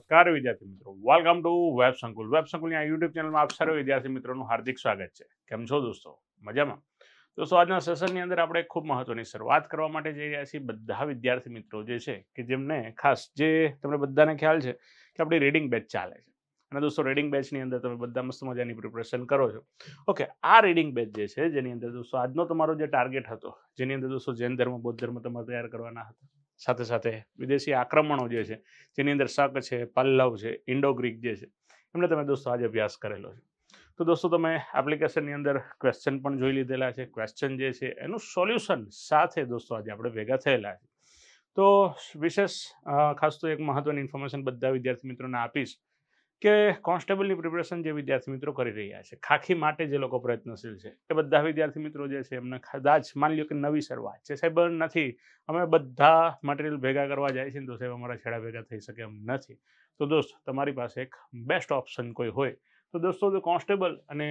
નમસ્કાર વિદ્યાર્થી મિત્રો, વેલકમ ટુ વેબ સંકુલ. વેબ સંકુલની આ યુટ્યુબ ચેનલમાં આપ સર્વ વિદ્યાર્થી મિત્રોનું હાર્દિક સ્વાગત છે. કેમ છો દોસ્તો? મજામાં? દોસ્તો, આજના સેશનની અંદર આપણે ખૂબ મહત્વની શરૂઆત કરવા માટે જઈ રહ્યા છીએ. બધા વિદ્યાર્થી મિત્રો જે છે કે જેમને ખાસ જે તમને બધાને ખ્યાલ છે કે આપણી રીડિંગ બેચ ચાલે છે, અને દોસ્તો રીડિંગ બેચની અંદર તમે બધા મસ્ત મજાની પ્રિપરેશન કરો છો. ઓકે, આ રીડિંગ બેચ જે છે જેની અંદર દોસ્તો આજનો તમારો જે ટાર્ગેટ હતો, જેની અંદર દોસ્તો જૈન ધર્મ, બૌદ્ધ ધર્મ તમારે તૈયાર કરવાના હતા, સાથે સાથે વિદેશી આક્રમણો જે છે જેની અંદર શક છે, પલ્લવ છે, ઇન્ડો ગ્રીક જે છે, એમને તમે દોસ્તો આજે અભ્યાસ કરેલો છે. તો દોસ્તો તમે એપ્લિકેશનની અંદર ક્વેશ્ચન પણ જોઈ લીધેલા છે. ક્વેશ્ચન જે છે એનું સોલ્યુશન સાથે દોસ્તો આજે આપણે ભેગા થયેલા છે. તો વિશેષ ખાસ તો એક મહત્વની ઇન્ફોર્મેશન બધા વિદ્યાર્થી મિત્રોને આપીશ કે કોન્સ્ટેબલની પ્રિપરેશન જે વિદ્યાર્થી મિત્રો કરી રહ્યા છે, ખાખી માટે જે લોકો પ્રયત્નશીલ છે, એ બધા વિદ્યાર્થી મિત્રો જે છે એમને કદાચ માની લો કે નવી શરૂઆત છે, સાહેબ નથી અમે બધા મટીરિયલ ભેગા કરવા જાય છે ને તો સાહેબ અમારા છેડા ભેગા થઈ શકે એમ નથી. તો દોસ્ત તમારી પાસે એક બેસ્ટ ઓપ્શન કોઈ હોય તો દોસ્તો કોન્સ્ટેબલ અને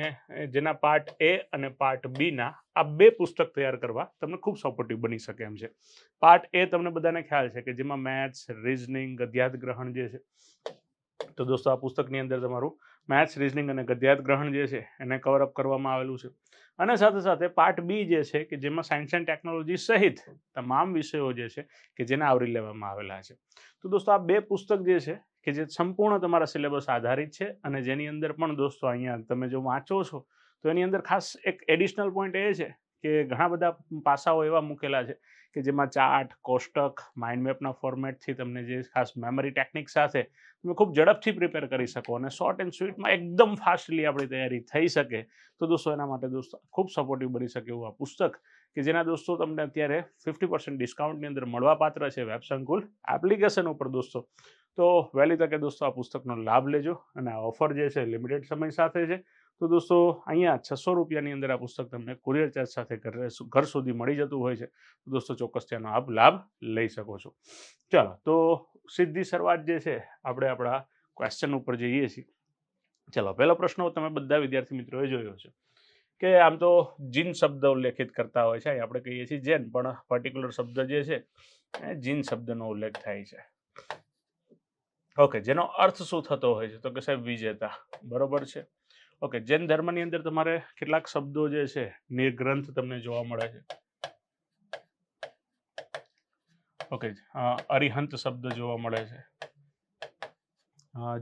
જેના પાર્ટ એ અને પાર્ટ બીના આ બે પુસ્તક તૈયાર કરવા તમને ખૂબ સપોર્ટિવ બની શકે એમ છે. પાર્ટ એ તમને બધાને ખ્યાલ છે કે જેમાં મેથ્સ, રિઝનિંગ, ગદ્યાર્થ ગ્રહણ જે છે, તો દોસ્તો આ પુસ્તકની અંદર તમારું મેથ્સ, રિઝનિંગ અને ગદ્યાર્થ ગ્રહણ જે છે એને કવરઅપ કરવામાં આવેલું છે. અને સાથે સાથે પાર્ટ બી જે છે કે જેમાં સાયન્સ એન્ડ ટેકનોલોજી સહિત તમામ વિષયો જે છે કે જેને આવરી લેવામાં આવેલા છે. તો દોસ્તો આ બે પુસ્તક જે છે કે જે સંપૂર્ણ તમારા સિલેબસ આધારિત છે, અને જેની અંદર પણ દોસ્તો અહીંયા તમે જો વાંચો છો તો એની અંદર ખાસ એક એડિશનલ પોઈન્ટ એ છે કે ઘણા બધા પાસાઓ એવા મૂકેલા છે કે જેમાં ચાર્ટ, કોષ્ટક, માઇન્ડ મેપના ફોર્મેટથી તમને જે ખાસ મેમરી ટેકનિક સાથે તમે ખૂબ ઝડપથી પ્રિપેર કરી શકો અને શોર્ટ એન્ડ સ્વીટમાં એકદમ ફાસ્ટલી આપણી તૈયારી થઈ શકે. તો દોસ્તો એના માટે દોસ્તો ખૂબ સપોર્ટિવ બની શકે એવું આ પુસ્તક કે જેના દોસ્તો તમને અત્યારે 50% ડિસ્કાઉન્ટની અંદર મળવાપાત્ર છે વેબ સંકુલ એપ્લિકેશન ઉપર દોસ્તો. તો વહેલી તકે દોસ્તો આ પુસ્તકનો લાભ લેજો, અને આ ઓફર જે છે લિમિટેડ સમય સાથે છે. તો દોસ્તો અહીંયા 600 રૂપિયાની અંદર આ પુસ્તક તમને કુરિયર ચાર્જ સાથે ઘર સુધી મળી જતું હોય છે. તો દોસ્તો ચોક્કસ તેનો આપ લાભ લઈ શકો છો. ચાલો, તો સીધી શરૂઆત જે છે આપણે આપણા ક્વેશ્ચન ઉપર જઈએ છીએ. ચલો, પહેલો પ્રશ્ન તમે બધા વિદ્યાર્થી મિત્રોએ જોયો છે કે આમ તો જીન શબ્દ ઉલ્લેખિત કરતા હોય છે, આપણે કહીએ છીએ જૈન, પણ પર્ટિક્યુલર શબ્દ જે છે એ જીન શબ્દનો ઉલ્લેખ થાય છે. ઓકે, જેનો અર્થ શું થતો હોય છે તો કે સાહેબ વિજેતા. બરોબર છે. ઓકે, જૈન ધર્મની અંદર તમારે કેટલાક શબ્દો જે છે નિર્ગ્રંથ તમને જોવા મળે છે. ઓકે, અરિહંત શબ્દ જોવા મળે છે,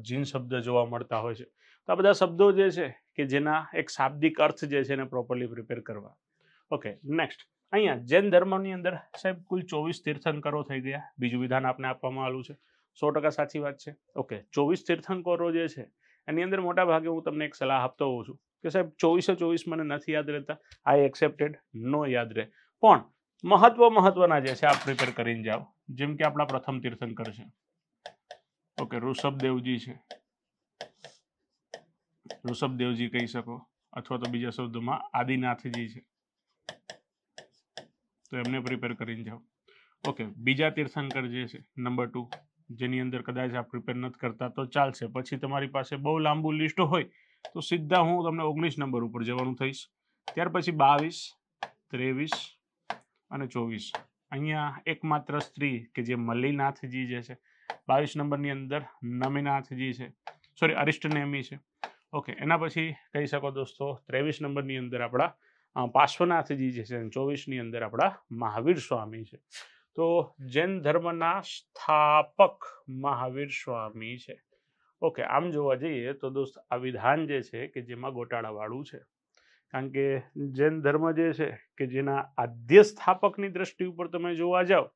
જીન શબ્દ જોવા મળતા હોય છે. તો આ બધા શબ્દો જે છે કે જેના એક શાબ્દિક અર્થ જે છે એને પ્રોપરલી પ્રિપેર કરવા. ઓકે, નેક્સ્ટ અહીંયા જૈન ધર્મની અંદર સાહેબ કુલ 24 તીર્થંકરો થઈ ગયા. બીજું વિધાન આપને આપવામાં આવેલું છે, 100% સાચી વાત છે. ઓકે, 24 તીર્થંકરો જે છે એની અંદર મોટા ભાગે હું તમને એક સલાહ આપતો હોઉં છું કે સાહેબ 24 મને નથી યાદ રહેતા, આઈ એક્સેપ્ટેડ, નો યાદ રહે, પણ મહત્વના જે છે આપ પ્રિપેર કરીને જાઓ. જેમ કે આપણા પ્રથમ તીર્થંકર છે, ઓકે, ઋષભદેવજી છે. ઋષભદેવજી કહી શકો, અથવા તો બીજા શબ્દોમાં આદિનાથજી છે, તો એમને પ્રિપેર કરીને જાઓ. ઓકે, બીજા તીર્થંકર જે છે નંબર 2, જેની અંદર કદાચ આપ પ્રિપેર નથી કરતા તો ચાલશે, પછી તમારી પાસે બહુ લાંબુ લિસ્ટ હોય તો સીધા હું તમને 19 નંબર ઉપર જવાનું થઈશ. ત્યાર પછી 22, 23 અને 24. અહીંયા એકમાત્ર સ્ત્રી કે જે મલ્લીનાથજી જે છે 22 નંબરની અંદર નમિનાથજી છે, સોરી અરિષ્ટનેમી છે. ઓકે, એના પછી કહી શકો દોસ્તો 23 નંબરની અંદર આપણા પાર્શ્વનાથજી જે છે, 24ની અંદર આપણા મહાવીર સ્વામી છે. તો જૈન ધર્મના સ્થાપક મહાવીર સ્વામી છે. ઓકે, આમ જોવા જઈએ તો દોસ્ત આ વિધાન જે છે કે જેમાં ગોટાળાવાળું છે, કારણ કે જૈન ધર્મ જે છે કે જેના આદ્ય સ્થાપકની દ્રષ્ટિ ઉપર તમે જોવા જાઓ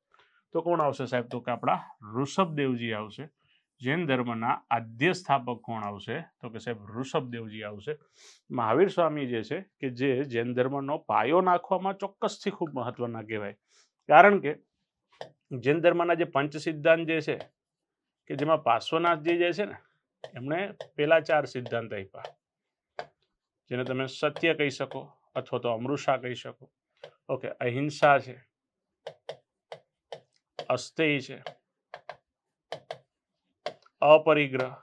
તો કોણ આવશે સાહેબ? તો કે આપણા ઋષભદેવજી આવશે. જૈન ધર્મના આદ્ય સ્થાપક કોણ આવશે? તો કે સાહેબ ઋષભદેવજી આવશે. મહાવીર સ્વામી જે છે કે જે જૈન ધર્મનો પાયો નાખવામાં ચોક્કસથી ખૂબ મહત્વના કહેવાય, કારણ કે જૈન ધર્મના જે પંચ સિદ્ધાંત જે છે કે જેમાં પાર્શ્વનાથજી જે છે ને એમણે પેલા 4 સિદ્ધાંત આપ્યા, જેને તમે સત્ય કહી શકો અથવા તો અમૃષા કહી શકો. ઓકે, અહિંસા છે, અસ્તેય છે, અપરિગ્રહ,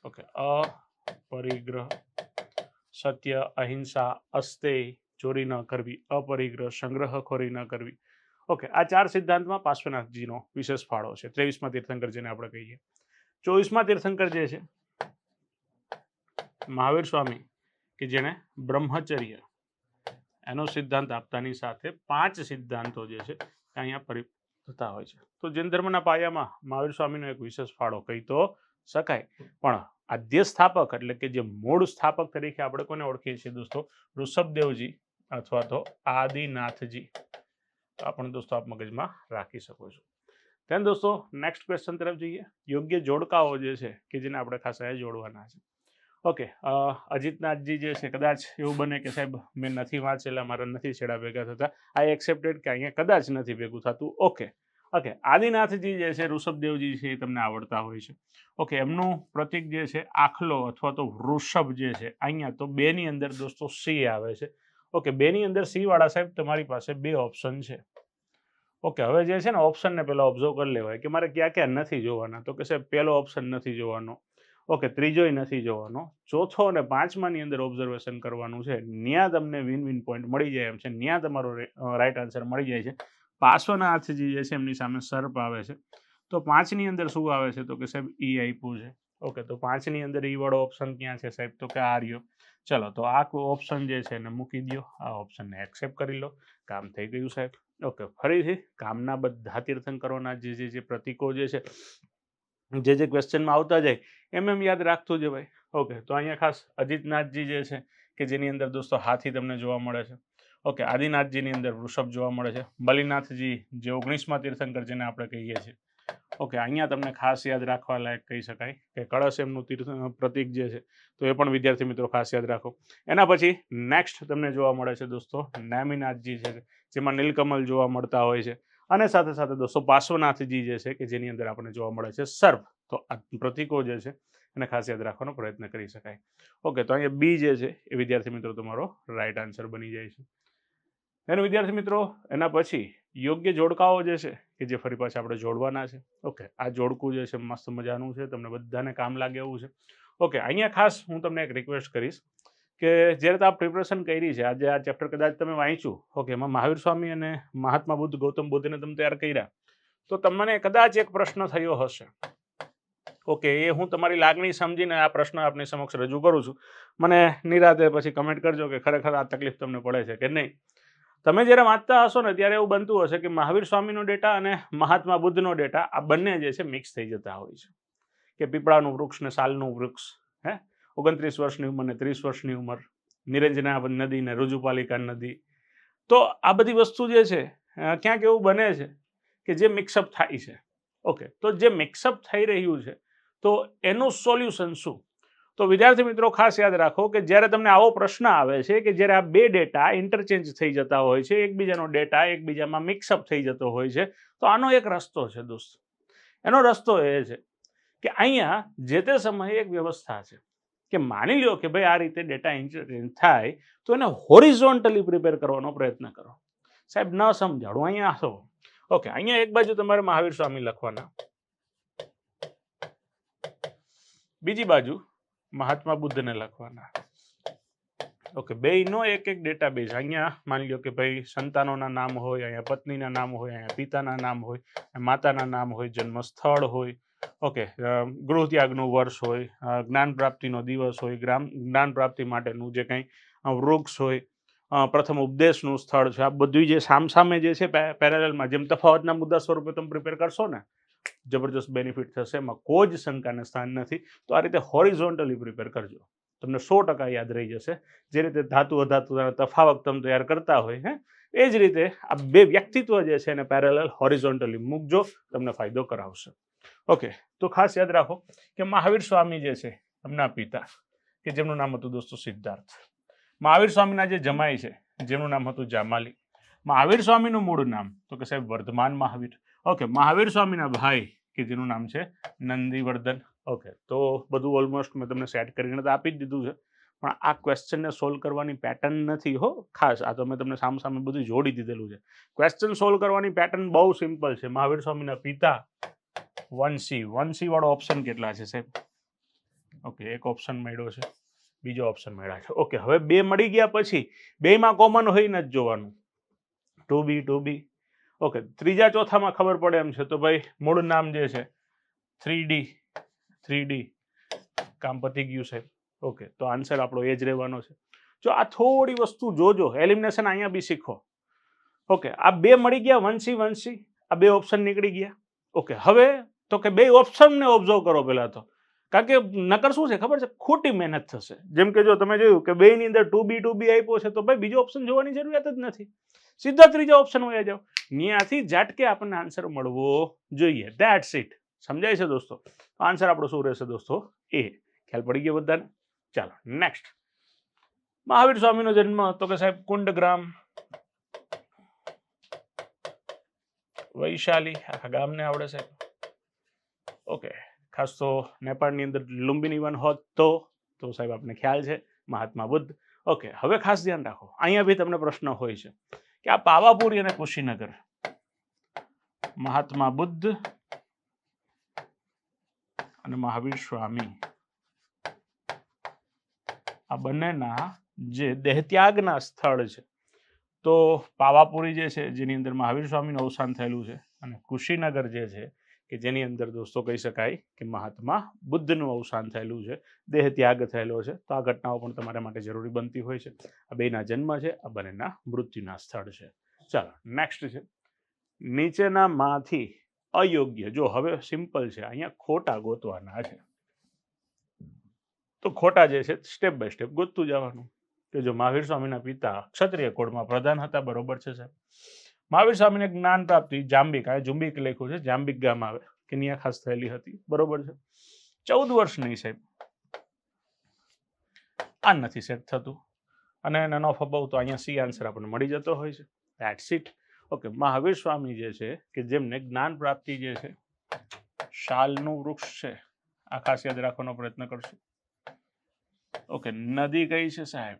ઓકે, અપરિગ્રહ, સત્ય, અહિંસા, અસ્તેય, ચોરી ન કરવી, અપરિગ્રહ, સંગ્રહખોરી ન કરવી, ઓકે, આ 4 સિદ્ધાંતમાં પાર્શ્વનાથજીનો વિશેષ ફાળો છે. 23મા તીર્થંકર જેને આપણે કહીએ. 24મા તીર્થંકર જે છે મહાવીર સ્વામી, કે જેણે બ્રહ્મચર્ય એનો સિદ્ધાંત આપતાની સાથે 5 સિદ્ધાંતો જે છે અહીંયા પરિપૂર્ણ થતા હોય છે. તો જૈન ધર્મના પાયામાં મહાવીર સ્વામીનો એક વિશેષ ફાળો કહી તો શકાય. પણ આદ્ય સ્થાપક એટલે કે જે મૂળ સ્થાપક તરીકે આપણે કોને ઓળખીએ છીએ દોસ્તો? ઋષભદેવજી અથવા તો આદિનાથજી. આ પણ દોસ્તો આપ મગજમાં રાખી શકો છો. ધ્યાન દોસ્તો નેક્સ્ટ ક્વેશ્ચન તરફ જઈએ. યોગ્ય જોડકાઓ જે છે કે જેને આપણે ખાસ અહીંયા જોડવાના છે. ઓકે, અજીતનાથજી જે છે, કદાચ એવું બને કે સાહેબ મેં નથી વાંચેલા, મારા નથી છેડા ભેગા થતા, આઈ એક્સેપ્ટેડ કે અહીંયા કદાચ નથી ભેગું થતું. ઓકે ઓકે, આદિનાથજી જે છે, ઋષભદેવજી છે, એ તમને આવડતા હોય છે. ઓકે, એમનું પ્રતીક જે છે આખલો અથવા તો વૃષભ જે છે, અહીંયા તો 2ની અંદર દોસ્તો સી આવે છે. ઓકે, 2ની અંદર સી વાળા સાહેબ તમારી પાસે 2 ઓપ્શન છે. ઓકે, હવે જે છે ને ઓપ્શનને પહેલા ઓબ્ઝર્વ કરી લેવાય કે મારે ક્યાં ક્યાં નથી જોવાના. તો કે સાહેબ પહેલો ઓપ્શન નથી જોવાનો. ઓકે, ત્રીજોય નથી જોવાનો. ચોથો અને 5માની અંદર ઓબ્ઝર્વેશન કરવાનું છે. ન્યા તમને વિન વિન પોઈન્ટ મળી જાય એમ છે. ન્યા તમારો રાઈટ આન્સર મળી જાય છે. પાર્શ્વનાથજી જે છે એમની સામે સર્પ આવે છે. તો 5ની અંદર શું આવે છે? તો કે સાહેબ ઈ આપ્યું છે. ઓકે, તો 5ની અંદર ઈ વાળો ઓપ્શન ક્યાં છે સાહેબ? તો કે આ રહ્યો. ચલો, તો આ ઓપ્શન જે છે એને મૂકી દો, આ ઓપ્શનને એક્સેપ્ટ કરી લો. કામ થઈ ગયું સાહેબ. ઓકે, ફરીથી કામના બધા તીર્થંકરોના જે પ્રતીકો જે છે, જે ક્વેશ્ચનમાં આવતા જાય એમ યાદ રાખતું જ ભાઈ. ઓકે, તો અહીંયા ખાસ અજીતનાથજી જે છે કે જેની અંદર દોસ્તો હાથી તમને જોવા મળે છે. ઓકે, આદિનાથજીની અંદર વૃષભ જોવા મળે છે. બલિનાથજી જે 19મા તીર્થંકર જેને આપણે કહીએ છીએ. ઓકે, અહીંયા તમને ખાસ યાદ રાખવા લાયક કહી શકાય કે કળશ એમનું પ્રતીક જે છે, તો એ પણ વિદ્યાર્થી મિત્રો ખાસ યાદ રાખો. એના પછી નેક્સ્ટ તમને જોવા મળે છે દોસ્તો નેમિનાથજી છે, જેમાં નીલકમલ જોવા મળતા હોય છે. અને સાથે સાથે દોસ્તો પાર્શ્વનાથજી જે છે કે જેની અંદર આપણને જોવા મળે છે સર્પ. તો આ પ્રતીકો જે છે એને ખાસ યાદ રાખવાનો પ્રયત્ન કરી શકાય. ઓકે, તો અહીંયા બી જે છે એ વિદ્યાર્થી મિત્રો તમારો રાઈટ આન્સર બની જાય છે. એનો વિદ્યાર્થી મિત્રો એના પછી યોગ્ય જોડકાઓ જે છે કે જે ફરી પાછા આપણે જોડવાના છે. ઓકે, આ જોડકું જે છે મસ્ત મજાનું છે, તમને બધાને કામ લાગે એવું છે. ઓકે, અહીંયા ખાસ હું તમને એક રિક્વેસ્ટ કરીશ કે જ્યારે આ પ્રિપરેશન કરી છે, આજે આ ચેપ્ટર કદાચ તમે વાંચ્યું, ઓકે, એમાં મહાવીર સ્વામી અને મહાત્મા બુદ્ધ, ગૌતમ બુદ્ધને તમે તૈયાર કર્યા, તો તમને કદાચ એક પ્રશ્ન થયો હશે. ઓકે, એ હું તમારી લાગણી સમજીને આ પ્રશ્ન આપની સમક્ષ રજૂ કરું છું. મને નિરાતે પછી કમેન્ટ કરજો કે ખરેખર આ તકલીફ તમને પડે છે કે નહીં. તમે જ્યારે વાંચતા હશો ને ત્યારે એવું બનતું હશે કે મહાવીર સ્વામીનો ડેટા અને મહાત્મા બુદ્ધનો ડેટા આ બંને જે છે મિક્સ થઈ જતા હોય છે. કે પીપળાનું વૃક્ષ ને સાલનું વૃક્ષ, 29 વર્ષની ઉંમર ને 30 વર્ષની ઉંમર, નિરંજના નદી ને રુજુપાલિકા નદી. તો આ બધી વસ્તુ જે છે ક્યાંક એવું બને છે કે જે મિક્સઅપ થાય છે. ઓકે, તો જે મિક્સઅપ થઈ રહ્યું છે તો એનું સોલ્યુશન શું? તો વિદ્યાર્થી મિત્રો ખાસ યાદ રાખો કે જ્યારે તમને આવો પ્રશ્ન આવે છે કે જ્યારે આ 2 ડેટા ઇન્ટરચેન્જ થઈ જતા હોય છે, એકબીજાનો ડેટા એકબીજામાં મિક્સઅપ થઈ જતો હોય છે, તો આનો એક રસ્તો છે દોસ્તો. એનો રસ્તો એ છે કે અહીંયા જે તે સમયે એક વ્યવસ્થા છે કે માની લો કે ભાઈ આ રીતે ડેટા ઇન્ટરચેન્જ થાય તો એને હોરિઝોન્ટલી પ્રિપેર કરવાનો પ્રયત્ન કરો. સાહેબ ન સમજાડું, અહીંયા આસો. ઓકે, અહીંયા એક બાજુ તમારે મહાવીર સ્વામી લખવાના, બીજી બાજુ મહાત્મા બુદ્ધને લખવાના. ઓકે, બેયનો એક એક ડેટાબેઝ. અહીંયા માની લો કે ભાઈ સંતાનોના નામ હોય, અહીંયા પત્નીના નામ હોય, અહીંયા પિતાના નામ હોય, માતાના નામ હોય, જન્મ સ્થળ હોય. ઓકે, ગૃહત્યાગનું વર્ષ હોય, જ્ઞાન પ્રાપ્તિનો દિવસ હોય, જ્ઞાન પ્રાપ્તિ માટેનું જે કંઈ વૃક્ષ હોય, પ્રથમ ઉપદેશનું સ્થળ છે. આ બધું જે સામસામે જે છે પેરેલલમાં, જેમ તફાવતના મુદ્દા સ્વરૂપે તમે પ્રિપેર કરશો ને, જબરજસ્ત બેનિફિટ થશે, એમાં કોઈ જ શંકાને સ્થાન નથી. તો આ રીતે હોરિઝોન્ટલી પ્રિપેર કરજો, તમને 100% યાદ રહી જશે. જે રીતે ધાતુ અધાતુના તફાવત તમે તૈયાર કરતા હોય, એ જ રીતે આ 2 વ્યક્તિત્વ જે છે એને પેરેલલ હોરિઝોન્ટલી મૂકજો, તમને ફાયદો કરાવશે. ઓકે, તો ખાસ યાદ રાખો કે મહાવીર સ્વામી જે છે એમના પિતા કે જેમનું નામ હતું દોસ્તો સિદ્ધાર્થ, મહાવીર સ્વામીના જે જમાઈ છે જેમનું નામ હતું જામાલી, મહાવીર સ્વામીનું મૂળ નામ તો કે સાહેબ વર્ધમાન મહાવીર. ઓકે, મહાવીર સ્વામીના ભાઈ કે જેનું નામ છે નંદીવર્ધન. ઓકે, તો બધું ઓલમોસ્ટ મેં તમને સેટ કરીને તો આપી જ દીધું છે, પણ આ ક્વેશ્ચનને સોલ્વ કરવાની પેટર્ન નથી હો ખાસ. આ તો મેં તમને સામે બધું જોડી દીધેલું છે. ક્વેશ્ચન સોલ્વ કરવાની પેટર્ન બહુ સિમ્પલ છે. મહાવીર સ્વામીના પિતા 1C વાળો ઓપ્શન કેટલા છે સાહેબ? ઓકે, એક ઓપ્શન મળ્યો છે, બીજો ઓપ્શન મળ્યા છે. ઓકે, હવે 2 મળી ગયા પછી 2માં કોમન હોય ને જ જોવાનું. 2B ઓકે, ત્રીજા ચોથામાં ખબર પડે એમ છે તો ભાઈ મૂળ નામ જે છે 3D કામ પતી ગયું સાહેબ. ઓકે, તો આન્સર આપણો એ જ રહેવાનો છે. જો આ થોડી વસ્તુ જોજો, એલિમિનેશન અહીંયા બી શીખો. ઓકે, આ બે મળી ગયા, વંશી આ બે ઓપ્શન નીકળી ગયા. ઓકે, હવે તો કે બે ઓપ્શનને ઓબ્ઝર્વ કરો પહેલા તો, કારણ કે નકર શું છે ખબર છે, ખોટી મહેનત થશે. જેમ કે જો તમે જોયું કે બે ની અંદર 2B આપ્યો છે તો ભાઈ બીજો ઓપ્શન જોવાની જરૂરિયાત જ નથી, સીધા ત્રીજા ઓપ્શન વયા જાઓ, ત્યાંથી ઝાટકે આપણને આન્સર મળવો જોઈએ. That's it. સમજાય છે દોસ્તો? આન્સર આપણો શું રહેશે દોસ્તો? એ. ખ્યાલ પડી ગયો બધાને? ચાલો નેક્સ્ટ. મહાવીર સ્વામીનો જન્મ તો કે સાહેબ કુંડગ્રામ, વૈશાલી, આખા ગામને આવડે સાહેબ. ઓકે, ખાસ તો નેપાળની અંદર લુંબિની વન હોત તો સાહેબ આપને ખ્યાલ છે મહાત્મા બુદ્ધ. ઓકે, હવે ખાસ ધ્યાન રાખો, અહીંયા બી તમને પ્રશ્ન હોય છે કે આ પાવાપુરી અને કુશીનગર, મહાત્મા બુદ્ધ અને મહાવીર સ્વામી આ બંનેના જે દેહત્યાગના સ્થળ છે, તો પાવાપુરી જે છે જેની અંદર મહાવીર સ્વામીનું અવસાન થયેલું છે, અને કુશીનગર જે છે કે જેની અંદર દોસ્તો કહી શકાય કે મહાત્મા બુદ્ધનું અવસાન થયેલું છે, દેહ ત્યાગ થયેલો છે. તો આ ઘટનાઓ પણ તમારા માટે જરૂરી બનતી હોય છે. આ બેના જન્મ છે, આ બંનેના મૃત્યુના સ્થળ છે. ચાલો નેક્સ્ટ છે, નીચેનામાંથી અયોગ્ય, જો હવે સિમ્પલ છે, અહીંયા ખોટા ગોતવાના છે. તો ખોટા જે છે સ્ટેપ બાય સ્ટેપ ગોતતું જવાનું. કે જો મહાવીર સ્વામીના પિતા ક્ષત્રિય કુળમાં પ્રધાન હતા, બરોબર છે સાહેબ. મહાવીર સ્વામીને જ્ઞાન પ્રાપ્તિ જાંબિક, આ જુંબિક લખ્યું છે, જાંબિક ગામ આવે કે ત્યાં ખાસ થયેલી હતી, બરોબર છે. 14 વર્ષ નહીં સાહેબ, આ નથી સેટ થતું, અને નન ઓફ અબાઉ તો અહીંયા સી આન્સર આપણને મળી જતો હોય છે. That's it. Okay, Mahavir Swami જે છે કે જેમને જ્ઞાન પ્રાપ્તિ જે છે, શાલનું વૃક્ષ છે, આ ખાસ યાદ રાખવાનો પ્રયત્ન કરશું. ઓકે, નદી કઈ છે સાહેબ?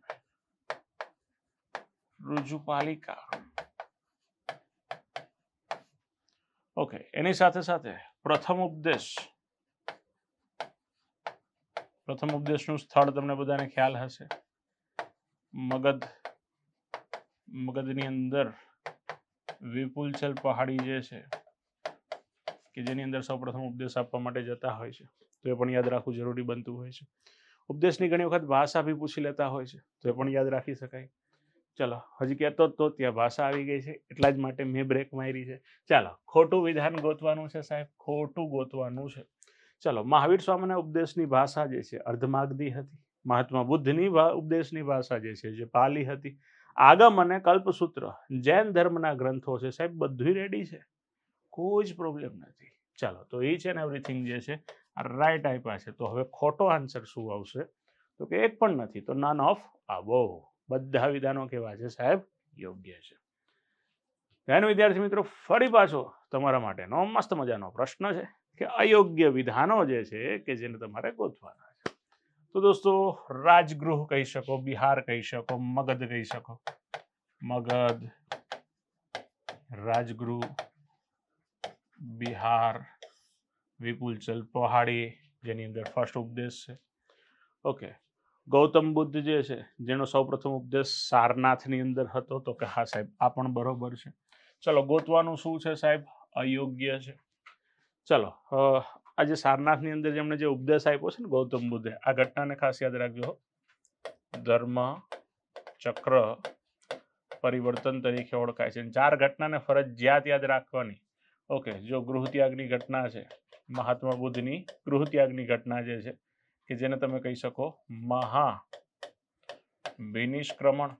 રુજુપાલિકા. ઓકે, એની સાથે સાથે પ્રથમ ઉપદેશનું સ્થળ તમને બધાને ખ્યાલ હશે, મગધની અંદર વિપુલચલ પહાડી જે છે કે જેની અંદર સૌપ્રથમ ઉપદેશ આપવા માટે જતા હોય છે, તો એ પણ યાદ રાખવું જરૂરી બનતું હોય છે. ઉપદેશની ઘણી વખત ભાષા બી પૂછી લેતા હોય છે, તો એ પણ યાદ રાખી શકાય. ચાલો, હજી કહેતો તો ત્યાં ભાષા આવી ગઈ છે, એટલા જ માટે મેં બ્રેક મારી છે. ચાલો, ખોટું વિધાન ગોતવાનું છે સાહેબ, ખોટું ગોતવાનું છે. ચાલો, મહાવીર સ્વામીના ઉપદેશની ભાષા જે છે અર્ધમાગધી હતી, મહાત્મા બુદ્ધની ઉપદેશની ભાષા જે છે જે પાલી હતી. આગમ અને કલ્પસૂત્ર જૈન ધર્મના ગ્રંથો છે સાહેબ, બધું રેડી છે, કોઈ જ પ્રોબ્લેમ નથી. ચાલો, તો ઈચ એન્ડ એવરીથિંગ જે છે રાઈટ આપ્યા છે. તો હવે ખોટો આન્સર શું આવશે? તો કે એક પણ નથી, તો નન ઓફ આવો. બધા વિધાનો કેવા છે સાહેબ? યોગ્ય છે. ધ્યાન વિદ્યાર્થી મિત્રો, ફરી પાછો તમારા માટેનો મસ્ત મજાનો પ્રશ્ન છે કે અયોગ્ય વિધાનો જે છે કે જેને તમારે ગોતવાના છે. તો દોસ્તો, રાજગૃહ કહી શકો, બિહાર કહી શકો, મગધ કહી શકો. મગધ, રાજગૃહ, બિહાર, વિપુલચલ પહાડી જેની અંદર ફર્સ્ટ ઉપદેશ છે. ઓકે, ગૌતમ બુદ્ધ જે છે જેનો સૌપ્રથમ ઉપદેશ સારનાથની અંદર હતો, તો કે હા સાહેબ આ પણ બરોબર છે. ચલો, ગોતવાનું શું છે સાહેબ? અયોગ્ય છે. ચલો, આજે સારનાથની અંદર જેમણે જે ઉપદેશ આપ્યો છે ને ગૌતમ બુદ્ધે, આ ઘટનાને ખાસ યાદ રાખજો. ધર્મ ચક્ર પરિવર્તન તરીકે ઓળખાય છે. 4 ઘટનાને ફરજિયાત યાદ રાખવાની. ઓકે, જો ગૃહત્યાગની ઘટના છે, મહાત્મા બુદ્ધની ગૃહત્યાગની ઘટના જે છે કે જેને તમે કહી શકો મહાવિનિષ્ક્રમણ.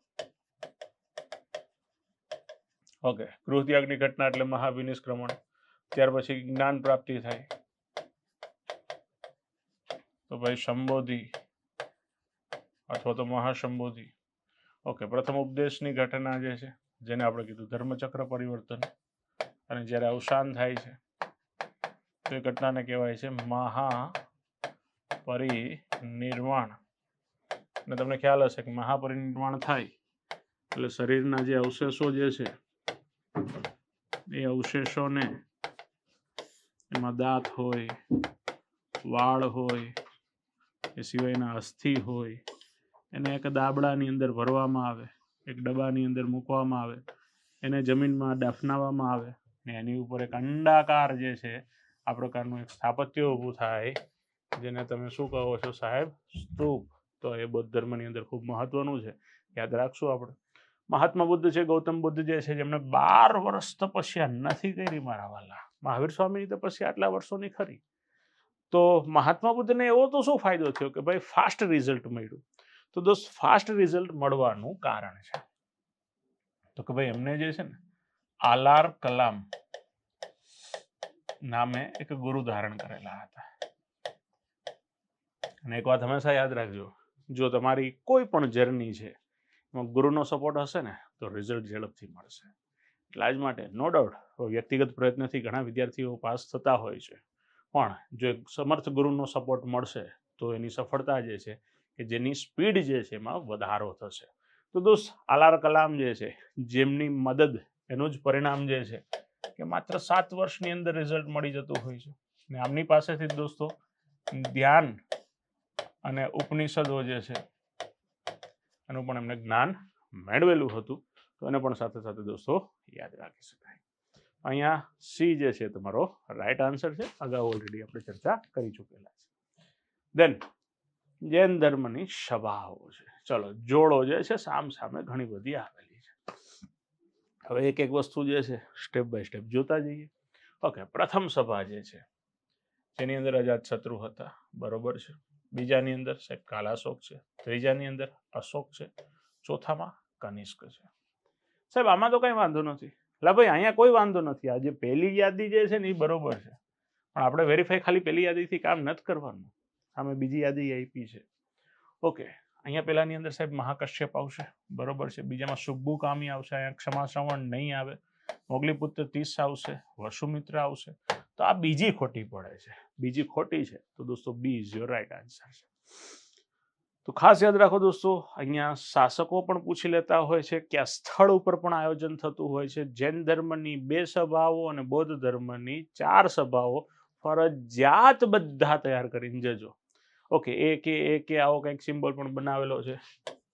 ઓકે, ગૃહત્યાગની ઘટના એટલે મહાવિનિષ્ક્રમણ. ત્યાર પછી જ્ઞાન પ્રાપ્તિ થાય તો ભાઈ સંબોધિ અથવા તો મહાસંબોધિ. ઓકે, પ્રથમ ઉપદેશની ઘટના જે છે જેને આપણે કીધું ધર્મચક્ર પરિવર્તન, અને જ્યારે અવસાન થાય છે તો એ ઘટનાને કહેવાય છે મહાપરિનિર્વાણ. અને તમને ખ્યાલ હશે કે મહાપરિનિર્વાણ થાય એટલે શરીરના જે અવશેષો જે છે એ અવશેષોને, એમાં દાંત હોય, વાળ હોય, એ સિવાયના અસ્થિ હોય, એને એક દાબડાની અંદર ભરવામાં આવે, એક ડબ્બાની અંદર મૂકવામાં આવે, એને જમીનમાં દફનાવવામાં આવે ને એની ઉપર એક અંડાકાર જે છે આ પ્રકારનું એક સ્થાપત્ય ઊભું થાય, જેને તમે શું કહો છો સાહેબ? સ્તૂપ. તો એ બૌદ્ધ ધર્મની અંદર ખૂબ મહત્વનું છે, યાદ રાખશું આપણે. મહાત્મા બુદ્ધ છે, ગૌતમ બુદ્ધ જે છે, જેમને 12 વર્ષ તપસ્યા નથી કરી મારા વાલા. મહાવીર સ્વામીની તપસ્યા આટલા વર્ષોની ખરી. તો મહાત્મા બુદ્ધને એવો તો શું ફાયદો થયો કે ભાઈ ફાસ્ટ રિઝલ્ટ મળ્યું? તો દોસ્ત ફાસ્ટ રિઝલ્ટ મળવાનું કારણ છે તો કે ભાઈ એમને જે છે ને આલાર કલામ નામે એક ગુરુ ધારણ કરેલા હતા. અને એક વાત હંમેશા યાદ રાખજો, જો તમારી કોઈ પણ જર્ની છે એમાં ગુરુનો સપોર્ટ હશે ને તો રિઝલ્ટ ઝડપથી મળશે. એટલા જ માટે નો ડાઉટ વ્યક્તિગત પ્રયત્નથી ઘણા વિદ્યાર્થીઓ પાસ થતા હોય છે, પણ જો એક સમર્થ ગુરુનો સપોર્ટ મળશે તો એની સફળતા જે છે કે જેની સ્પીડ જે છે એમાં વધારો થશે. તો દોસ્ત આલાર કલામ જે છે, જેમની મદદ, એનું જ પરિણામ જે છે કે માત્ર 7 વર્ષની અંદર રિઝલ્ટ મળી જતું હોય છે. ને આમની પાસેથી દોસ્તો ધ્યાન અને ઉપનિષદો જે છે એનું પણ એમને જ્ઞાન મેળવેલું હતું. તો એને પણ સાથે સાથે દોસ્તો યાદ રાખી શકાય. અહીંયા સી જે છે તમારો રાઈટ આન્સર છે. અગાઉ ઓલરેડી આપણે ચર્ચા કરી ચૂકેલા છે. દેન જૈન ધર્મની સભાઓ છે. ચલો જોડો જે છે સામ સામે ઘણી બધી આવેલી છે. હવે એક એક વસ્તુ જે છે સ્ટેપ બાય સ્ટેપ જોતા જઈએ. ઓકે, પ્રથમ સભા જે છે જેની અંદર અજાતશત્રુ હતા, બરોબર છે. બીજાની અંદર સાહેબ કાલાશોક છે. ત્રીજાની અંદર અશોક છે. ચોથામાં કનિષ્ક છે. સાહેબ આમાં તો કઈ વાંધો નથી. લા ભાઈ અહીંયા કોઈ વાંધો નથી. આ જે પહેલી યાદી જે છે ને એ બરોબર છે, પણ આપણે વેરીફાઈ ખાલી પહેલી યાદીથી કામ નથી કરવાનું, સામે બીજી યાદી આપી છે. ઓકે, અહીંયા પહેલાની અંદર સાહેબ મહાકશ્યપ આવશે, બરોબર છે. બીજામાં શુભુકામી આવશે, અહીંયા ક્ષમા શ્રવણ નહીં આવે. મોગલીપુત્ર 30 આવશે, વસુમિત્ર આવશે. તો આ બીજી ખોટી પડે છે, બીજી ખોટી છે. તો દોસ્તો B is your right answer છે. તો ખાસ યાદ રાખો દોસ્તો, અહીંયા શાસકો પણ પૂછી લેતા હોય છે કે આ સ્થળ ઉપર પણ આયોજન થતું હોય છે. જૈન ધર્મની 2 સભાઓ અને બૌદ્ધ ધર્મની 4 સભાઓ ફરજિયાત બધા તૈયાર કરીને જજો. ઓકે, એક આવો કંઈક સિમ્બોલ પણ બનાવેલો છે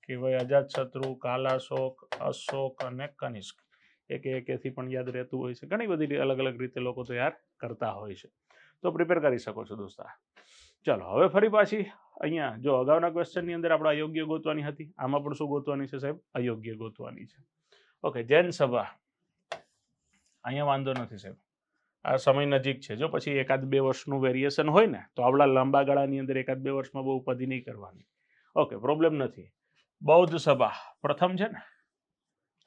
કે ભાઈ અજાતશત્રુ, કાલાશોક, અશોક અને કનિષ્ક. એકેથી પણ યાદ રહેતું હોય છે. ઘણી બધી અલગ અલગ રીતે લોકો તૈયાર કરતા હોય છે, તો પ્રિપેર કરી શકો છો દોસ્તા. ચાલો હવે ફરી પાછી અહીંયા જો અગાઉના ક્વેશ્ચનની અંદર આપણે અયોગ્ય ગોતવાની હતી, આમાં પણ શું ગોતવાની છે સાહેબ? અયોગ્ય ગોતવાની છે. ઓકે, જૈન સભા અહીંયા વાંધો નથી સાહેબ, આ સમય નજીક છે. જો પછી 1-2 વર્ષનું વેરિએશન હોય ને તો આવડા લાંબા ગાળાની અંદર 1-2 વર્ષમાં બહુ ઉપાધિ નહીં કરવાની. ઓકે, પ્રોબ્લેમ નથી. બૌદ્ધ સભા પ્રથમ છે ને,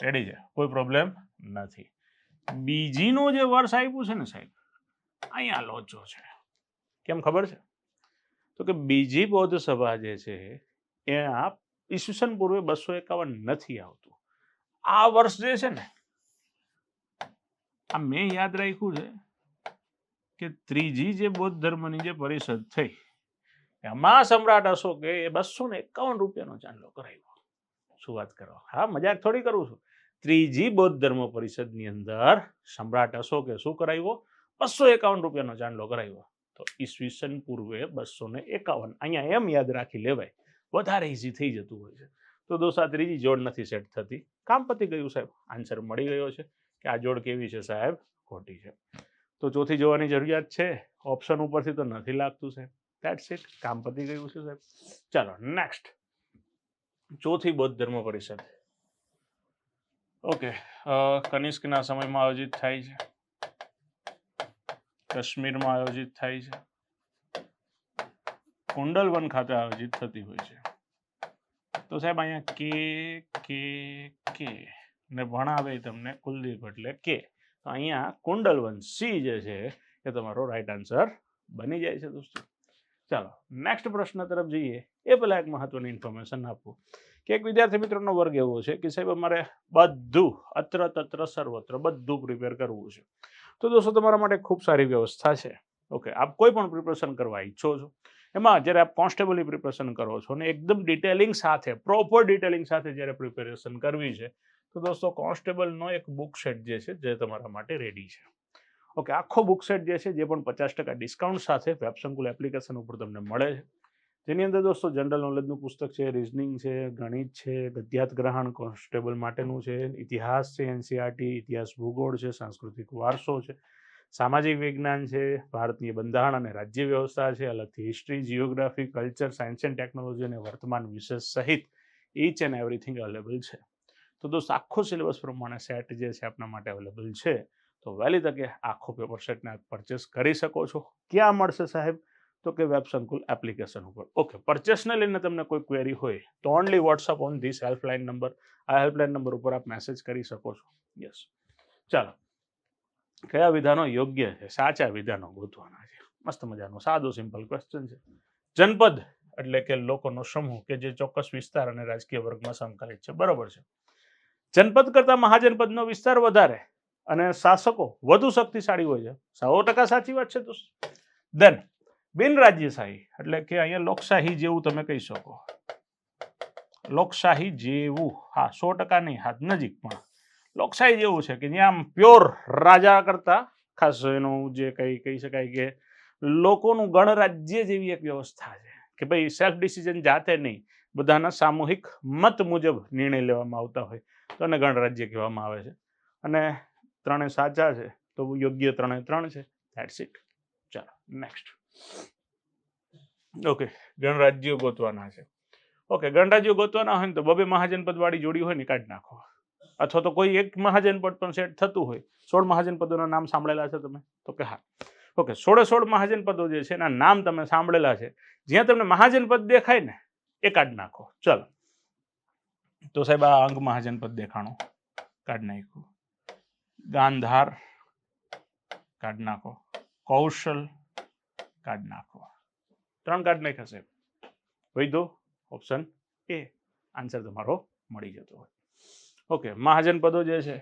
રેડી છે, કોઈ પ્રોબ્લેમ નથી. બીજીનું જે વર્ષ આપ્યું છે ને સાહેબ, અહીંયા લોચો છે. કેમ ખબર છે? તો કે બીજી બૌદ્ધ સભા જે છે એ ઈસવીસન પૂર્વે 251 નથી આવતું. આ વર્ષ જે છે ને, આ મેં યાદ રાખ્યું છે કે ત્રીજી જે બૌદ્ધ ધર્મની જે પરિષદ થઈ એમાં સમ્રાટ અશોકે 251 રૂપિયાનો ચાંદલો કરાવ્યો. શું વાત કરો? હા, મજાક થોડી કરું છું. ત્રીજી બૌદ્ધ ધર્મ પરિષદની અંદર સમ્રાટ અશોકે શું કરાવ્યો? 251 રૂપિયાનો ચાંદલો કરાવ્યો. તો ઈસવીસન પૂર્વે 251. અહીંયા એમ યાદ રાખી લેવાય, વધારે ઇઝી થઈ જતું હોય છે. તો દોસ્ત આ ત્રીજી જોડ નથી સેટ થતી. કામ પતી ગયું સાહેબ, આન્સર મળી ગયો છે કે આ જોડ કેવી છે સાહેબ? ખોટી છે. તો ચોથી જોવાની જરૂરિયાત છે? ઓપ્શન ઉપરથી તો નથી લાગતું સાહેબ. ધેટ્સ ઇટ, કામ પતી ગયું છે સાહેબ. ચાલો નેક્સ્ટ, ચોથી બૌદ્ધ ધર્મ પરિષદ. ઓકે, કનિષ્કના સમયમાં આયોજિત થાય છે, કાશ્મીરમાં આયોજિત થાય છે, કુંડલવન ખાતે આયોજિત થતી હોય છે. તો સાહેબ અહીંયા કે ને ભણાવે તમને કુલદીપ એટલે કે, તો અહીંયા કુંડલવન સી જે છે એ તમારો રાઈટ આન્સર બની જાય છે દોસ્તો. ચાલો નેક્સ્ટ પ્રશ્ન તરફ જઈએ. એ પહેલા એક મહત્વની ઇન્ફોર્મેશન આપું કે એક વિદ્યાર્થી મિત્રનો વર્ગ એવો છે કે સાહેબ અમારે બધું અત્ર તત્ર સર્વત્ર બધું પ્રિપેર કરવું છે. તો દોસ્તો તમારા માટે ખૂબ સારી વ્યવસ્થા છે. ઓકે, આપ કોઈ પણ પ્રિપરેશન કરવા ઈચ્છો છો, એમાં જ્યારે આપ કોન્સ્ટેબલની પ્રિપરેશન કરો છો ને એકદમ ડિટેલિંગ સાથે, પ્રોપર ડિટેલિંગ સાથે જ્યારે પ્રિપેરેશન કરવી છે, તો દોસ્તો કોન્સ્ટેબલનો એક બુક સેટ જે છે જે તમારા માટે રેડી છે. ઓકે, આખો બુક સેટ જે છે જે પણ 50% ડિસ્કાઉન્ટ સાથે વેબ સંકુલ એપ્લિકેશન ઉપર તમને મળે છે. જેની અંદર દોસ્તો જનરલ નોલેજનું પુસ્તક છે, રિઝનિંગ છે, ગણિત છે, ગદ્યાત ગ્રહણ કોન્સ્ટેબલ માટેનું છે, ઇતિહાસ છે, એનસીઆરટી, ઇતિહાસ ભૂગોળ છે, સાંસ્કૃતિક વારસો છે, સામાજિક વિજ્ઞાન છે, ભારતીય બંધારણ અને રાજ્ય વ્યવસ્થા છે, અલગથી history, geography, culture, science and technology અને વર્તમાન વિષય સહિત ઈચ એન્ડ એવરીથિંગ અવેલેબલ છે. તો દોસ્ત આખો સિલેબસ પ્રમાણે સેટ જે છે આપના માટે અવેલેબલ છે. તો વહેલી તકે આખો પેપર સેટને પરચેસ કરી શકો છો. ક્યાં મળશે સાહેબ? તો કે વેબ સંકુલ એપ્લિકેશન ઉપર. ઓકે, પરચેસને લઈને તમને કોઈ ક્વેરી હોય તો only WhatsApp on this helpline number. આ હેલ્પલાઇન નંબર ઉપર આપ મેસેજ કરી શકો છો. યસ, ચાલો, કયા વિધાનો યોગ્ય છે, સાચા વિધાનો ગોતવાના છે. મસ્ત મજાનો સાદો સિમ્પલ ક્વેશ્ચન છે. જનપદ એટલે કે લોકોનો સમૂહ કે જે ચોક્કસ વિસ્તાર અને રાજકીય વર્ગમાં સમકાલીન છે. બરોબર છે. જનપદ કરતા મહાજનપદનો વિસ્તાર વધારે અને શાસકો વધુ શક્તિશાળી હોય છે. 100% સાચી વાત છે દોસ્ત. દેન બિનરાજ્યશાહી એટલે કે અહીંયા લોકશાહી જેવું તમે કહી શકો. લોકશાહી જેવું, હા 100% નહીં, હાથ નજીક, પણ લોકશાહી જેવું છે કે જ્યાં પ્યોર રાજા કરતા ખાસ એનું જે કંઈ કહી શકાય કે લોકોનું ગણરાજ્ય જેવી એક વ્યવસ્થા છે કે ભાઈ સેલ્ફ ડિસિઝન જાતે નહીં, બધાના સામૂહિક મત મુજબ નિર્ણય લેવામાં આવતા હોય તો એને ગણરાજ્ય કહેવામાં આવે છે. અને ત્રણે સાચા છે તો યોગ્ય 3 છે. That's it. ચાલો નેક્સ્ટ. ઓકે, ગણરાજ્યો ગોતવાના છે. ઓકે, ગણરાજ્યો ગોતવાના હોય ને તો બબે મહાજનપદ વાળી જોડી હોય ને કાઢી નાખો, અથવા તો કોઈ એક મહાજનપદ પણ સેટ થતું હોય. 16 મહાજનપદોના નામ સાંભળેલા છે તમે? તો કે હા. ઓકે, 16 મહાજનપદો જે છે એના નામ તમે સાંભળેલા છે. જ્યાં તમને મહાજનપદ દેખાય ને એ કાઢી નાખો. ચલો, તો સાહેબ આ અંગ મહાજનપદ દેખાણું, કાઢી નાખ્યું. ગાંધાર કાઢી નાખો. કૌશલ કાઢી નાખો. 3 કાઢી નાખ્યા સાહેબ. વૈધો ઓપ્શન એ આન્સર તમારો મળી જતો હોય. ઓકે, મહાજનપદો જે છે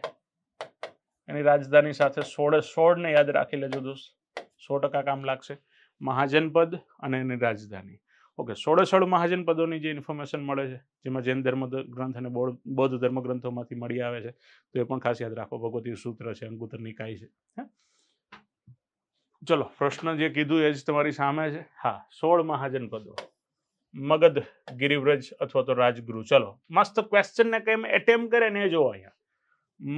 એની રાજધાની સાથે 16 ને યાદ રાખી લેજો દોસ્ત, 100% કામ લાગશે. મહાજનપદ અને એની રાજધાની. ઓકે, 16 મહાજનપદોની જે ઇન્ફોર્મેશન મળે છે જેમાં જૈન ધર્મ ગ્રંથ અને બૌદ્ધ ધર્મ ગ્રંથોમાંથી મળી આવે છે તો એ પણ ખાસ યાદ રાખો. ભગવતી સૂત્ર છે, અંગુત્તર નિકાય છે. ચલો, પ્રશ્ન જે કીધું એ જ તમારી સામે છે. હા, 16 મહાજનપદો, મગધ, ગિરિવ્રજ અથવા તો રાજગૃહ. ચલો, મસ્ત ક્વેશ્ચન ને કેમ એટેમ્પ કરે ને એ જોવો. અહીંયા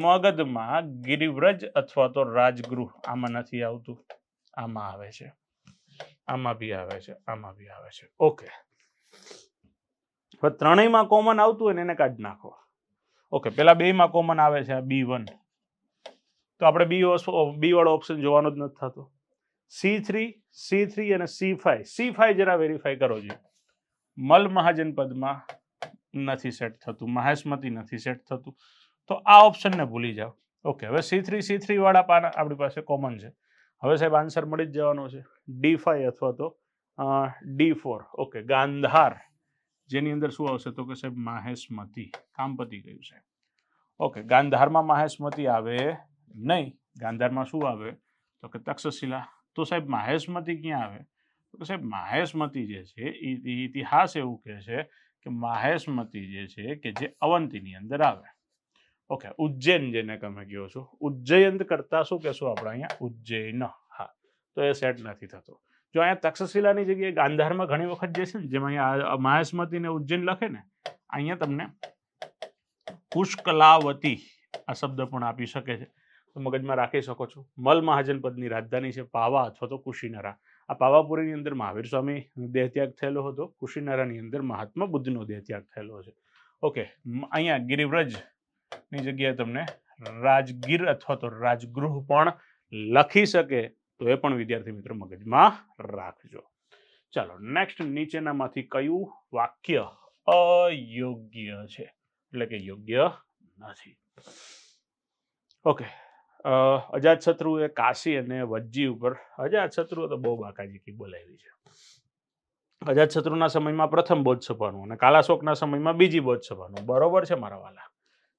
મગધમાં ગિરિવ્રજ અથવા તો રાજગૃહ, આમાં નથી આવતું, આમાં આવે છે, આમાં બી આવે છે, આમાં બી આવે છે. ઓકે, હવે ત્રણેયમાં કોમન આવતું હોય ને એને કાઢી નાખો. ઓકે, પેલા બેમાં કોમન આવે છે આ B1, તો આપણે બી વાળો ઓપ્શન જોવાનો જ નથી થતો. C3 અને C5 જરા વેરીફાઈ કરો જોઈએ. મલ મહાજનપદમાં નથી સેટ થતું, મહેશમતી નથી સેટ થતું, તો આ ઓપ્શનને ભૂલી જાઓ. ઓકે, હવે C3 વાળા પાના આપણી પાસે કોમન છે. હવે સાહેબ આન્સર મળી જ જવાનો છે, D5 અથવા તો D4. ઓકે, ગાંધાર જેની અંદર શું આવશે તો કે સાહેબ મહેશમતી. કામ પતી ગયું છે. ઓકે, ગાંધારમાં મહેશમતી આવે નહીં. ગાંધારમાં શું આવે તો કે તક્ષશિલા. તો સાહેબ મહેશમતી ક્યાં આવે તો સાહેબ મહેશમતી જે છે ઇતિહાસ એવું કહે છે કે મહેશમતી જે છે કે જે અવંતીની અંદર આવે. ઓકે, ઉજ્જૈન જેને તમે કહો છો, ઉજ્જયંત કરતા શું કહેશું આપણે અહીંયા? ઉજ્જૈન. હા, તો એ સેટ નથી થતો. જો અહીંયા તક્ષશિલાની જગ્યાએ ગાંધારમાં ઘણી વખત જે છે ને જેમાં અહીંયા મહેશમતી ને ઉજ્જૈન લખે ને, અહીંયા તમને પુષ્કલાવતી આ શબ્દ પણ આપી શકે છે, તો મગજમાં રાખી શકો છો. મલ મહાજનપદની રાજધાની છે પાવા અથવા તો કુશીનરા. આ પાવાપુરીની અંદર મહાવીર સ્વામી દેહત્યાગ થયેલો હતો. કુશીનરાની અંદર મહાત્મા બુદ્ધનો દેહત્યાગ થયેલો છે. ઓકે, અહીંયા ગિરિવ્રજની જગ્યાએ તમને રાજગીર અથવા તો રાજગૃહ પણ લખી શકે, તો એ પણ વિદ્યાર્થી મિત્રો મગજમાં રાખજો. ચાલો નેક્સ્ટ, નીચેનામાંથી કયું વાક્ય અયોગ્ય છે એટલે કે યોગ્ય નથી? ઓકે, અજાતશત્રુએ કાશી અને વજ્જી ઉપર, અજાતશત્રુએ તો બહુ બાકાજીકી બોલાવી છે. અજાતશત્રુના સમયમાં પ્રથમ બોધસભાનું અને કાલાશોકના સમયમાં બીજી બોધસભાનું. બરોબર છે મારા વાલા.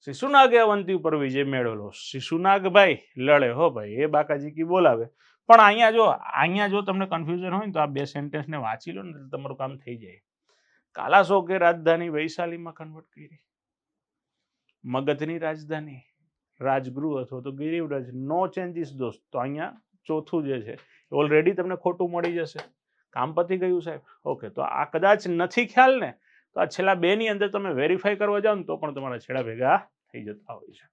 શિશુનાગે અવંતી ઉપર વિજય મેળવેલો. શિશુનાગ ભાઈ લડે હો ભાઈ, એ બાકાજીકી બોલાવે. પણ અહીંયા જો તમને કન્ફ્યુઝન હોય ને તો આ બે સેન્ટેન્સને વાંચી લો ને તમારું કામ થઈ જાય. કાલાશોકે રાજધાની વૈશાલીમાં કન્વર્ટ કરી. મગધની રાજધાની રાજગૃહ અથવા તો ગિરિવ્રજ. નો ચેન્જીસ દોસ્ત. તો અહીંયા ચોથું જે છે ઓલરેડી તમને ખોટું મળી જશે. કામ પતી ગયું સાહેબ. ઓકે, તો આ કદાચ નથી ખ્યાલ ને, તો આ છેલ્લા 2 ની અંદર તમે વેરીફાઈ કરવા જાઓ ને તો પણ તમારા છેડા ભેગા થઈ જતા હોય છે.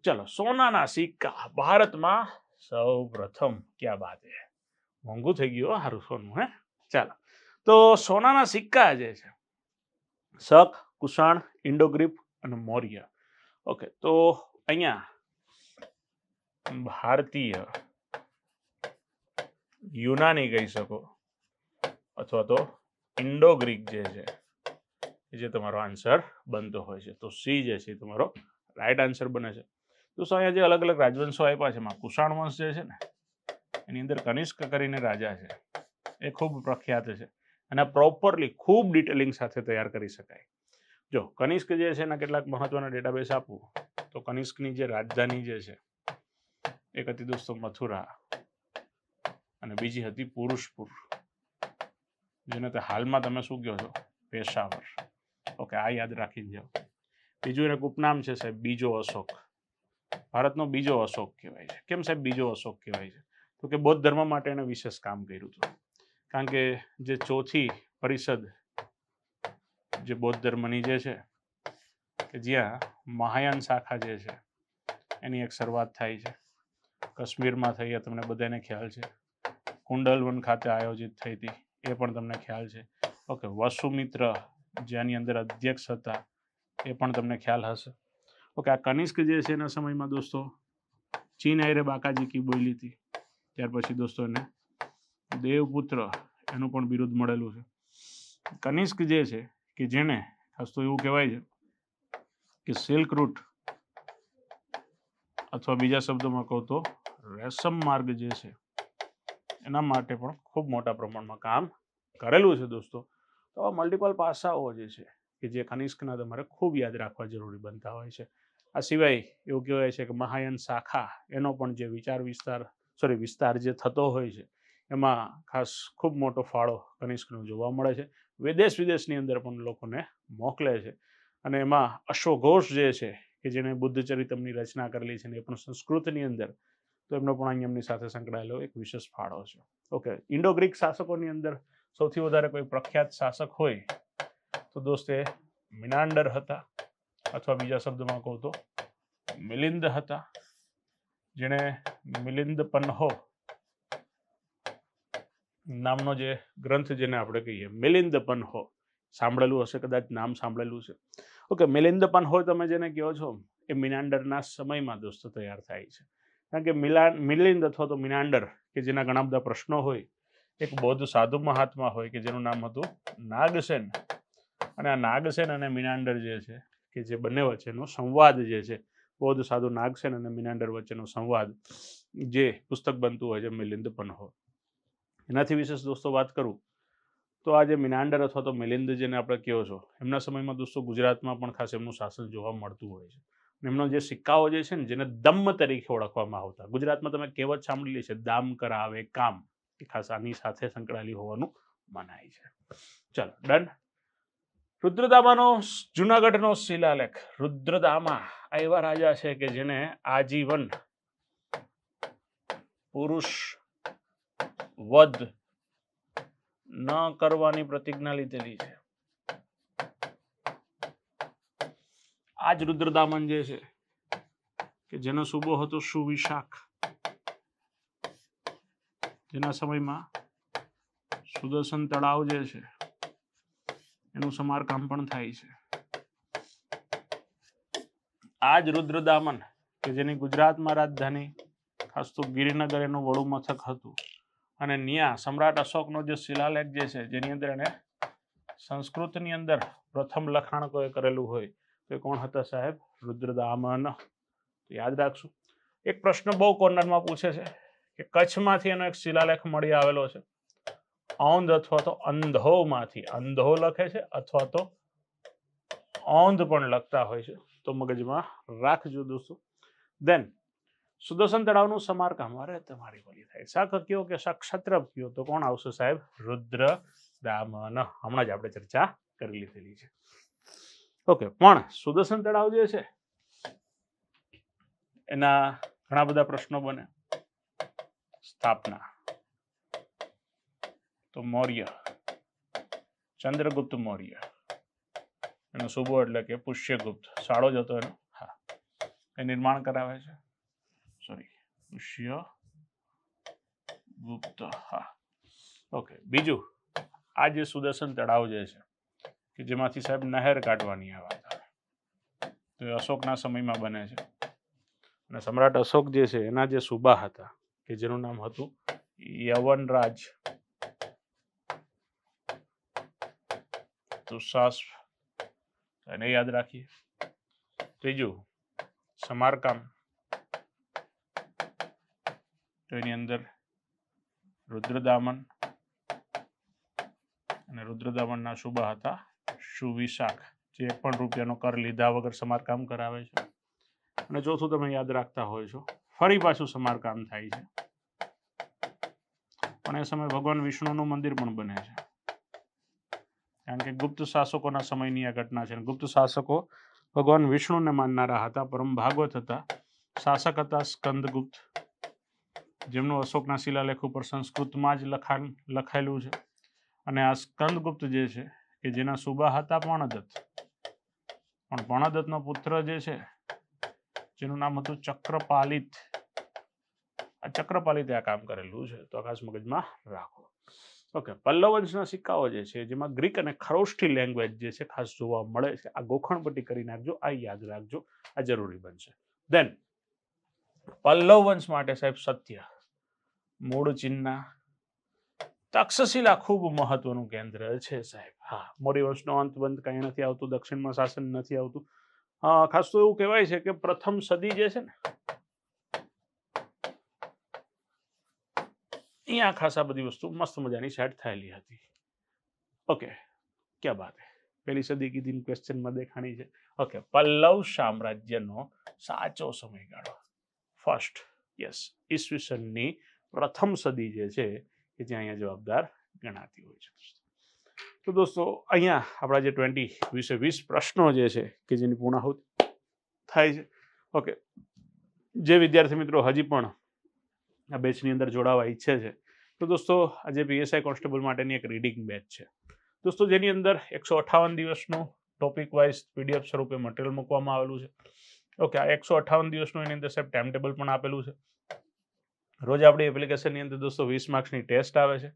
ચલો, સોનાના સિક્કા ભારતમાં સૌ પ્રથમ. ક્યાં બાત છે, મોંઘું થઈ ગયું હારું સોનું. હે, ચાલો, તો સોનાના સિક્કા જે છે શક, કુષાણ, ઇન્ડોગ્રીક અને મૌર્ય. ઓકે, તો અહીંયા ભારતીય, યુનાની કહી શકો અથવા તો ઇન્ડોગ્રીક જે તમારો આન્સર બનતો હોય છે. તો સી જે છે તમારો રાઈટ આન્સર બને છે. તો અહીંયા જે અલગ અલગ રાજવંશો આપ્યા છે એમાં કુષાણ વંશ જે છે ને એની અંદર કનિષ્ક કરીને રાજા છે, એ ખૂબ પ્રખ્યાત છે અને પ્રોપરલી ખૂબ ડિટેલિંગ સાથે તૈયાર કરી શકાય. જો કનિષ્ક જે છે એના કેટલાક મહત્વના ડેટાબેઝ આપું તો કનિષ્કની જે રાજધાની જે છે એક હતી દોસ્તો મથુરા અને બીજી હતી પુરુષપુર, જેને તે હાલમાં તમે શું કહો છો, પેશાવર. ઓકે, આ યાદ રાખીને જાઓ. બીજું એને ઉપનામ છે સાહેબ બીજો અશોક. ભારતનો બીજો અશોક કહેવાય છે. કેમ સાહેબ બીજો અશોક કહેવાય છે? તો કે બૌદ્ધ ધર્મ માટે એને વિશેષ કામ કર્યું હતું. કારણ કે જે ચોથી પરિષદ જે બૌદ્ધ ધર્મની જે છે કે જ્યાં મહાયાન શાખા જે છે એની એક શરૂઆત થાય છે કાશ્મીરમાં થઈ, એ તમને બધાને ખ્યાલ છે. કુંડલવન ખાતે આયોજિત થઈ હતી, એ પણ તમને ખ્યાલ છે. ઓકે, વસુમિત્ર જેની અંદર અધ્યક્ષ હતા એ પણ તમને ખ્યાલ હશે. ઓકે, આ કનિષ્ક જે છે એના સમયમાં દોસ્તો ચીન આયરે બાકાજી કી બોલી હતી. ત્યાર પછી દોસ્તો એને દેવપુત્ર એનું પણ બિરુદ મળેલું છે. કનિષ્ક જે છે કે જેને ખાસ તો એવું કહેવાય છે કે સિલ્ક રૂટ અથવા બીજા શબ્દોમાં કહું તો રેશમ માર્ગ જે છે એના માટે પણ ખૂબ મોટા પ્રમાણમાં કામ કરેલું છે દોસ્તો. તો આ મલ્ટિપલ પાસાઓ જે છે કે જે કનિષ્કના તમારે ખૂબ યાદ રાખવા જરૂરી બનતા હોય છે. આ સિવાય એવું કહેવાય છે કે મહાયાન શાખા એનો પણ જે વિસ્તાર જે થતો હોય છે એમાં ખાસ ખૂબ મોટો ફાળો કનિષ્કનો જોવા મળે છે. વિદેશની અંદર પણ લોકોને મોકલે છે અને એમાં અશ્વઘોષ જે છે કે જેને બુદ્ધ ચરિતમની રચના કરેલી છે ને એ પણ સંસ્કૃતની અંદર, તો એમનો પણ અહીં એમની સાથે સંકળાયેલો એક વિશેષ ફાળો છે. ઓકે, ઇન્ડોગ્રીક શાસકોની અંદર સૌથી વધારે કોઈ પ્રખ્યાત શાસક હોય તો દોસ્ત એ મિનાન્ડર હતા, અથવા બીજા શબ્દમાં કહું તો મિલિંદ હતા, જેણે મિલિંદ પન્હો નામનો જે ગ્રંથ જેને આપણે કહીએ મિલિંદ પન્હો, સાંભળેલું હશે કદાચ, નામ સાંભળેલું છે. ઓકે, મિલિંદ પન્હો તમે જેને કહો છો એ મિનાન્ડરના સમયમાં દોસ્તો તૈયાર થાય છે. કારણ કે મિલિંદ અથવા તો મિનાન્ડર કે જેના ઘણા બધા પ્રશ્નો હોય, એક બૌદ્ધ સાધુ મહાત્મા હોય કે જેનું નામ હતું નાગસેન. અને આ નાગસેન અને મિનાન્ડર જે છે કે જે બંને વચ્ચેનો સંવાદ જે છે, બૌદ્ધ સાધુ નાગસેન અને મિનાન્ડર વચ્ચેનો સંવાદ જે પુસ્તક બનતું હોય છે મિલિંદ પન્હો. એનાથી વિશેષ દોસ્તો વાત કરું તો આ જે મિનાન્ડર અથવા તો મિલિંદ જેને આપણે કહો છો એમના સમયમાં દોસ્તો ગુજરાતમાં પણ ખાસ એમનું શાસન જોવા મળતું હોય છે. એમનો જે સિક્કાઓ જે છે ને જેને દમ તરીકે ઓળખવામાં આવતા, ગુજરાતમાં તમે કહેવત સાંભળેલી છે દામ કરાવે કામ, એ ખાસ આની સાથે સંકળાયેલી હોવાનું મનાય છે. ચાલો, ડન. રુદ્રદામાનો જુનાગઢનો શિલાલેખ. રુદ્રદામા આ એવા રાજા છે કે જેને આજીવન પુરુષ વધ ન કરવાની પ્રતિજ્ઞા લીધેલી છે. આજ રુદ્રદામન જે છે કે જેનો સૂબો હતો સુવિશાખ, જેના સમયમાં સુદર્શન તળાવ જે છે એનું સમારકામ પણ થાય છે. આજ રુદ્રદામન કે જેની ગુજરાતમાં રાજધાની ખાસ તો ગિરિનગર એનું વડું મથક હતું, અને ન્યા સમ્રાટ અશોકનો જે શિલાલેખ જે છે જેની અંદર એને સંસ્કૃતની અંદર પ્રથમ લખાણ કોઈ કરેલું હોય તો કોણ હતા સાહેબ? રુદ્રદામન. યાદ રાખશું. એક પ્રશ્ન બહુ કોર્નરમાં પૂછે છે કે કચ્છમાંથી એનો એક શિલાલેખ મળી આવેલો છે, औंध અથવા તો અંધોમાંથી. અંધો લખે છે અથવા તો औंध પણ લખતા હોય છે, તો મગજમાં રાખજો દોસ્તો. દેન સુદર્શન તળાવનું સમારકામ. અરે તમારી બોલી થાય શાક કયો કે ક્ષત્રપ કયો તો કોણ આવશે સાહેબ? રુદ્રદામન. હમણાં જ આપણે ચર્ચા કરી લીધેલી છે. ઓકે, પણ સુદર્શન તળાવ જે છે એના ઘણા બધા પ્રશ્નો બને. સ્થાપના તો મૌર્ય, ચંદ્રગુપ્ત મૌર્ય, એનો સુબો એટલે કે પુષ્યગુપ્ત, શાળો જ હતો એનો. હા, એ નિર્માણ કરાવે છે, સોરી, પુષ્યગુપ્ત. હા, ઓકે. બીજું, આ જે સુદર્શન તળાવ જે છે કે જેમાંથી સાહેબ નહેર કાઢવાની આ વાત આવે, તો એ અશોકના સમયમાં બને છે. અને સમ્રાટ અશોક જે છે એના જે સુબા હતા કે જેનું નામ હતું યવનરાજ દુશાસ્વ, એને યાદ રાખીએ. ત્રીજું, સમારકામ, તો એની અંદર રુદ્રદામન, અને રુદ્રદામનના સુબા હતા સુવિશાખ, જે એક પણ રૂપિયાનો કર લીધા વગર સમારકામ કરાવે છે. અને ચોથું તમે યાદ રાખતા હોય છો, ફરી પાછું સમારકામ થાય છે, પણ એ સમયે ભગવાન વિષ્ણુનું મંદિર પણ બને છે, કારણ કે ગુપ્ત શાસકોના સમયની આ ઘટના છે. ગુપ્ત શાસકો ભગવાન વિષ્ણુને માનનારા હતા, પરમ ભાગવત હતા, શાસક હતા સ્કંદગુપ્ત, જેમનું અશોકના શિલાલેખ ઉપર સંસ્કૃતમાં જ લખાયેલું છે. અને આ સ્કંદગુપ્ત જે છે કે જેના સુબા હતા પર્ણદત્ત, પણ પર્ણદત્તનો પુત્ર જે છે જેનું નામ હતું ચક્રપાલિત, આ ચક્રપાલિતે આ કામ કરેલું છે, તો ખાસ મગજમાં રાખો. ઓકે. પલ્લવ વંશના સિક્કાઓ જે છે જેમાં ગ્રીક અને ખરોષ્ઠી લેંગ્વેજ જે છે ખાસ જોવા મળે છે. આ ગોખણપટ્ટી કરી નાખજો, આ યાદ રાખજો, આ જરૂરી બનશે. દેન પલ્લવ વંશ માટે સાહેબ સત્ય, મૂળ ચિહ્ના, તક્ષશિલા ખૂબ મહત્વનું કેન્દ્ર છે સાહેબ. હા, મૌર્ય વંશનો અંત બંધ કંઈ નથી આવતું, દક્ષિણમાં શાસન નથી આવતું. ખાસ તો એવું કહેવાય છે કે પ્રથમ સદી જે છે ને અહીંયા ખાસ આ બધી વસ્તુ મસ્ત મજાની સેટ થયેલી હતી. ઓકે, ક્યાં બાત હે, પહેલી સદી કીધી ક્વેશ્ચનમાં દેખાણી છે. ઓકે, પલ્લવ સામ્રાજ્યનો સાચો સમયગાળો ફર્સ્ટ, યસ, ઈસવીસનની પ્રથમ સદી જે છે કે જે અહીંયા જવાબદાર ગણાતી હોય છે. તો દોસ્તો અહીંયા આપણા જે 20 પ્રશ્નો જે છે કે જેની પૂર્ણાહુતિ થાય છે. ઓકે, જે વિદ્યાર્થી મિત્રો હજી પણ આ બેચની અંદર જોડાવા ઈચ્છે છે તો દોસ્તો આજે પીએસઆઈ કોન્સ્ટેબલ માટેની એક રીડિંગ બેચ છે દોસ્તો, જેની અંદર 158 દિવસનું ટોપિક વાઇઝ પીડીએફ સ્વરૂપે મટીરિયલ મૂકવામાં આવેલું છે. ઓકે, આ 158 દિવસનું એની અંદર સાહેબ ટાઈમ ટેબલ પણ આપેલું છે. રોજ આપણી એપ્લિકેશનની અંદર દોસ્તો 20 માર્ક્સની ટેસ્ટ આવે છે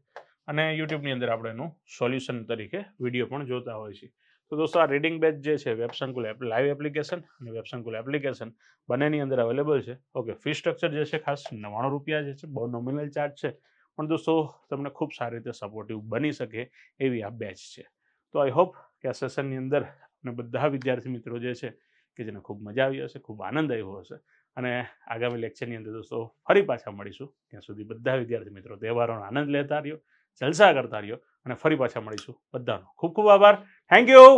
અને યુટ્યુબની અંદર આપણે એનું સોલ્યુશન તરીકે વિડીયો પણ જોતા હોય છે. તો દોસ્તો આ રીડિંગ બેચ જે છે વેબસંકુલ લાઈવ એપ્લિકેશન અને વેબસંકુલ એપ્લિકેશન બંનેની અંદર અવેલેબલ છે. ઓકે, ફી સ્ટ્રક્ચર જે છે ખાસ 99 રૂપિયા જે છે, બહુ નોમિનલ ચાર્જ છે, પણ દોસ્તો તમને ખૂબ સારી રીતે સપોર્ટિવ બની શકે એવી આ બેચ છે. તો આઈ હોપ કે આ સેશનની અંદર આપણે બધા વિદ્યાર્થી મિત્રો જે છે કે જેને ખૂબ મજા આવી હશે, ખૂબ આનંદ આવ્યો હશે, અને આગામી લેક્ચરની અંદર દોસ્તો ફરી પાછા મળીશું. ત્યાં સુધી બધા વિદ્યાર્થી મિત્રો તહેવારોનો આનંદ લેતા રહ્યો, જલસા કરતા રહ્યો, અને ફરી પાછા મળીશું. બધાનો ખૂબ ખૂબ આભાર. Thank you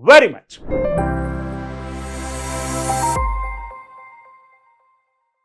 very much.